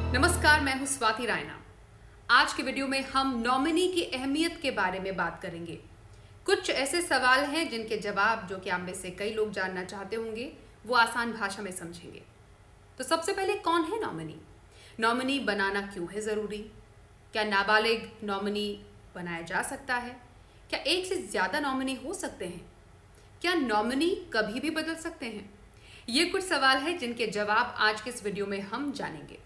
नमस्कार, मैं हूं स्वाति रायना। आज के वीडियो में हम नॉमिनी की अहमियत के बारे में बात करेंगे। कुछ ऐसे सवाल हैं जिनके जवाब जो कि आप में से कई लोग जानना चाहते होंगे, वो आसान भाषा में समझेंगे। तो सबसे पहले, कौन है नॉमिनी? नॉमिनी बनाना क्यों है ज़रूरी? क्या नाबालिग नॉमिनी बनाया जा सकता है? क्या एक से ज़्यादा नॉमिनी हो सकते हैं? क्या नॉमिनी कभी भी बदल सकते हैं? ये कुछ सवाल हैं जिनके जवाब आज के इस वीडियो में हम जानेंगे।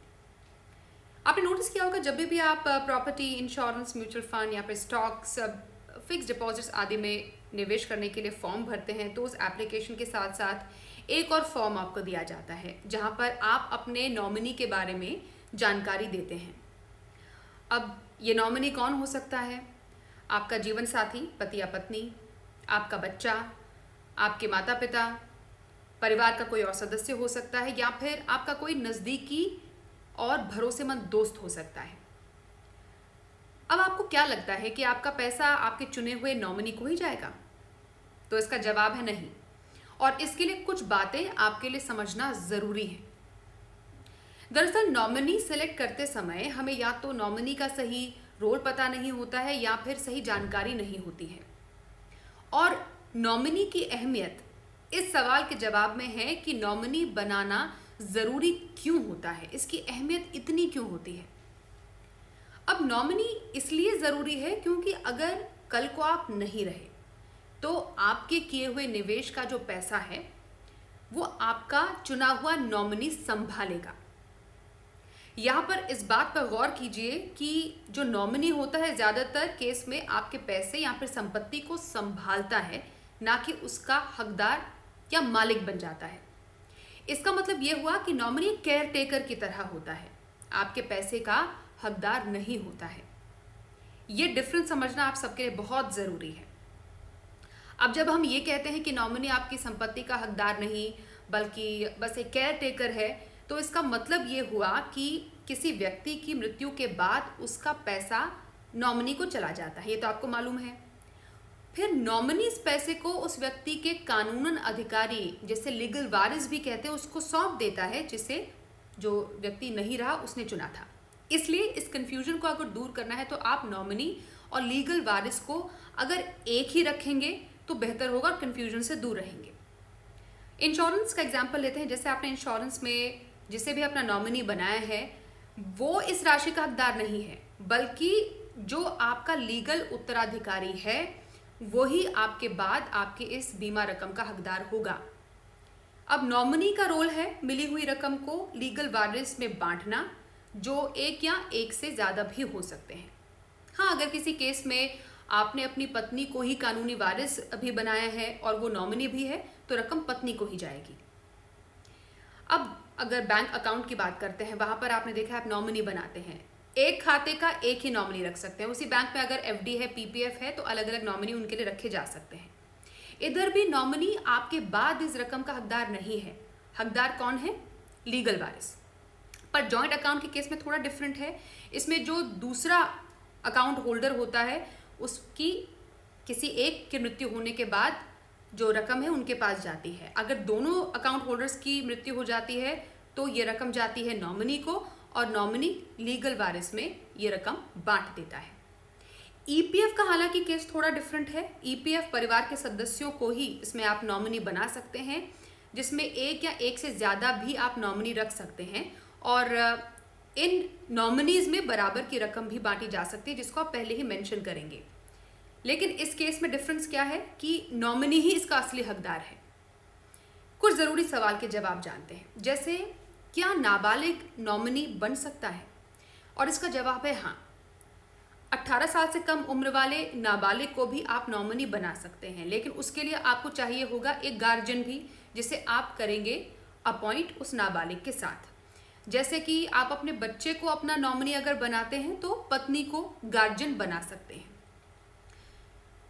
आपने नोटिस किया होगा, जब भी आप प्रॉपर्टी, इंश्योरेंस, म्यूचुअल फंड या फिर स्टॉक्स, फिक्स डिपॉजिट्स आदि में निवेश करने के लिए फॉर्म भरते हैं तो उस एप्लीकेशन के साथ साथ एक और फॉर्म आपको दिया जाता है जहां पर आप अपने नॉमिनी के बारे में जानकारी देते हैं। अब ये नॉमिनी कौन हो सकता है? आपका जीवन साथी, पति या पत्नी, आपका बच्चा, आपके माता पिता, परिवार का कोई और सदस्य हो सकता है, या फिर आपका कोई नज़दीकी और भरोसेमंद दोस्त हो सकता है। अब आपको क्या लगता है कि आपका पैसा आपके चुने हुए नॉमिनी को ही जाएगा? तो इसका जवाब है नहीं, और इसके लिए कुछ बातें आपके लिए समझना जरूरी है। दरअसल नॉमिनी सेलेक्ट करते समय हमें या तो नॉमिनी का सही रोल पता नहीं होता है या फिर सही जानकारी नहीं होती है। और नॉमिनी की अहमियत इस सवाल के जवाब में है कि नॉमिनी बनाना ज़रूरी क्यों होता है, इसकी अहमियत इतनी क्यों होती है। अब नॉमिनी इसलिए ज़रूरी है क्योंकि अगर कल को आप नहीं रहे तो आपके किए हुए निवेश का जो पैसा है वो आपका चुना हुआ नॉमिनी संभालेगा। यहाँ पर इस बात पर गौर कीजिए कि जो नॉमिनी होता है ज़्यादातर केस में आपके पैसे या फिर संपत्ति को संभालता है, ना कि उसका हकदार या मालिक बन जाता है। इसका मतलब ये हुआ कि नॉमिनी केयर टेकर की तरह होता है, आपके पैसे का हकदार नहीं होता है। ये डिफरेंस समझना आप सबके लिए बहुत ज़रूरी है। अब जब हम ये कहते हैं कि नॉमिनी आपकी संपत्ति का हकदार नहीं बल्कि बस एक केयर टेकर है, तो इसका मतलब ये हुआ कि किसी व्यक्ति की मृत्यु के बाद उसका पैसा नॉमिनी को चला जाता है, ये तो आपको मालूम है। फिर नॉमिनी इस पैसे को उस व्यक्ति के कानूनन अधिकारी, जिसे लीगल वारिस भी कहते हैं, उसको सौंप देता है, जिसे जो व्यक्ति नहीं रहा उसने चुना था। इसलिए इस कंफ्यूजन को अगर दूर करना है तो आप नॉमिनी और लीगल वारिस को अगर एक ही रखेंगे तो बेहतर होगा और कंफ्यूजन से दूर रहेंगे। इंश्योरेंस का एग्जाम्पल लेते हैं। जैसे आपने इंश्योरेंस में जिसे भी अपना नॉमिनी बनाया है वो इस राशि का हकदार नहीं है, बल्कि जो आपका लीगल उत्तराधिकारी है वही आपके बाद आपके इस बीमा रकम का हकदार होगा। अब नॉमिनी का रोल है मिली हुई रकम को लीगल वारिस में बांटना, जो एक या एक से ज़्यादा भी हो सकते हैं। हाँ, अगर किसी केस में आपने अपनी पत्नी को ही कानूनी वारिस भी बनाया है और वो नॉमिनी भी है तो रकम पत्नी को ही जाएगी। अब अगर बैंक अकाउंट की बात करते हैं, वहाँ पर आपने देखा आप नॉमिनी बनाते हैं, एक खाते का एक ही नॉमिनी रख सकते हैं। उसी बैंक में अगर एफडी है, पीपीएफ है, तो अलग अलग नॉमिनी उनके लिए रखे जा सकते हैं। इधर भी नॉमिनी आपके बाद इस रकम का हकदार नहीं है। हकदार कौन है? लीगल वारिस। पर जॉइंट अकाउंट के केस में थोड़ा डिफरेंट है। इसमें जो दूसरा अकाउंट होल्डर होता है उसकी किसी एक की मृत्यु होने के बाद जो रकम है उनके पास जाती है। अगर दोनों अकाउंट होल्डर्स की मृत्यु हो जाती है तो ये रकम जाती है नॉमिनी को, और नॉमिनी लीगल वारिस में ये रकम बांट देता है। ईपीएफ का हालांकि केस थोड़ा डिफरेंट है। ईपीएफ परिवार के सदस्यों को ही इसमें आप नॉमिनी बना सकते हैं, जिसमें एक या एक से ज़्यादा भी आप नॉमिनी रख सकते हैं, और इन नॉमिनीज में बराबर की रकम भी बांटी जा सकती है, जिसको आप पहले ही मेंशन करेंगे। लेकिन इस केस में डिफरेंस क्या है कि नॉमिनी ही इसका असली हकदार है। कुछ ज़रूरी सवाल के जवाब जानते हैं, जैसे क्या नाबालिग नॉमिनी बन सकता है? और इसका जवाब है हाँ। 18 साल से कम उम्र वाले नाबालिग को भी आप नॉमिनी बना सकते हैं, लेकिन उसके लिए आपको चाहिए होगा एक गार्जियन भी, जिसे आप करेंगे अपॉइंट उस नाबालिग के साथ। जैसे कि आप अपने बच्चे को अपना नॉमिनी अगर बनाते हैं तो पत्नी को गार्जियन बना सकते हैं।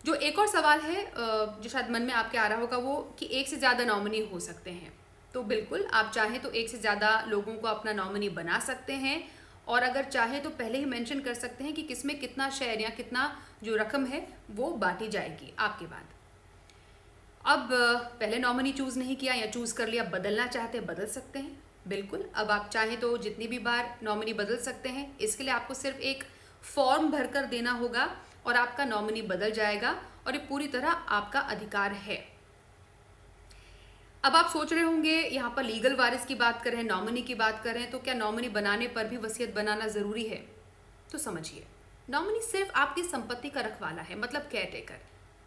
जो एक और सवाल है जो शायद मन में आपके आ रहा होगा, वो कि एक से ज़्यादा नॉमिनी हो सकते हैं। तो बिल्कुल, आप चाहें तो एक से ज़्यादा लोगों को अपना नॉमिनी बना सकते हैं, और अगर चाहें तो पहले ही मेंशन कर सकते हैं कि किसमें कितना शेयर या कितना जो रकम है वो बांटी जाएगी आपके बाद। अब पहले नॉमिनी चूज नहीं किया या चूज कर लिया, बदलना चाहते हैं बदल सकते हैं, बिल्कुल। अब आप चाहें तो जितनी भी बार नॉमिनी बदल सकते हैं। इसके लिए आपको सिर्फ एक फॉर्म भरकर देना होगा और आपका नॉमिनी बदल जाएगा और ये पूरी तरह आपका अधिकार है। अब आप सोच रहे होंगे यहाँ पर लीगल वारिस की बात करें, नॉमिनी की बात करें, तो क्या नॉमिनी बनाने पर भी वसीयत बनाना जरूरी है? तो समझिए, नॉमिनी सिर्फ आपकी संपत्ति का रखवाला है, मतलब केयरटेकर,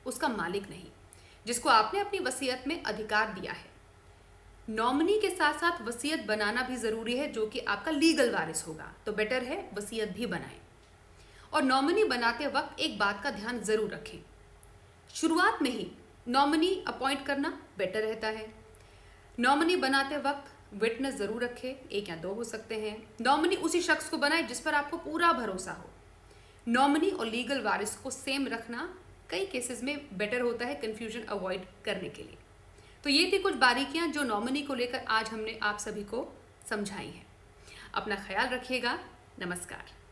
उसका मालिक नहीं, जिसको आपने अपनी वसीयत में अधिकार दिया है। नॉमिनी के साथ साथ वसीयत बनाना भी जरूरी है, जो कि आपका लीगल वारिस होगा, तो बेटर है वसीयत भी बनाएं। और नॉमिनी बनाते वक्त एक बात का ध्यान जरूर रखें, शुरुआत में ही नॉमिनी अपॉइंट करना बेटर रहता है। नॉमिनी बनाते वक्त विटनेस जरूर रखें, 1 या 2 हो सकते हैं। नॉमिनी उसी शख्स को बनाए जिस पर आपको पूरा भरोसा हो। नॉमिनी और लीगल वारिस को सेम रखना कई केसेस में बेटर होता है, कंफ्यूजन अवॉइड करने के लिए। तो ये थी कुछ बारीकियां जो नॉमिनी को लेकर आज हमने आप सभी को समझाई हैं। अपना ख्याल रखिएगा। नमस्कार।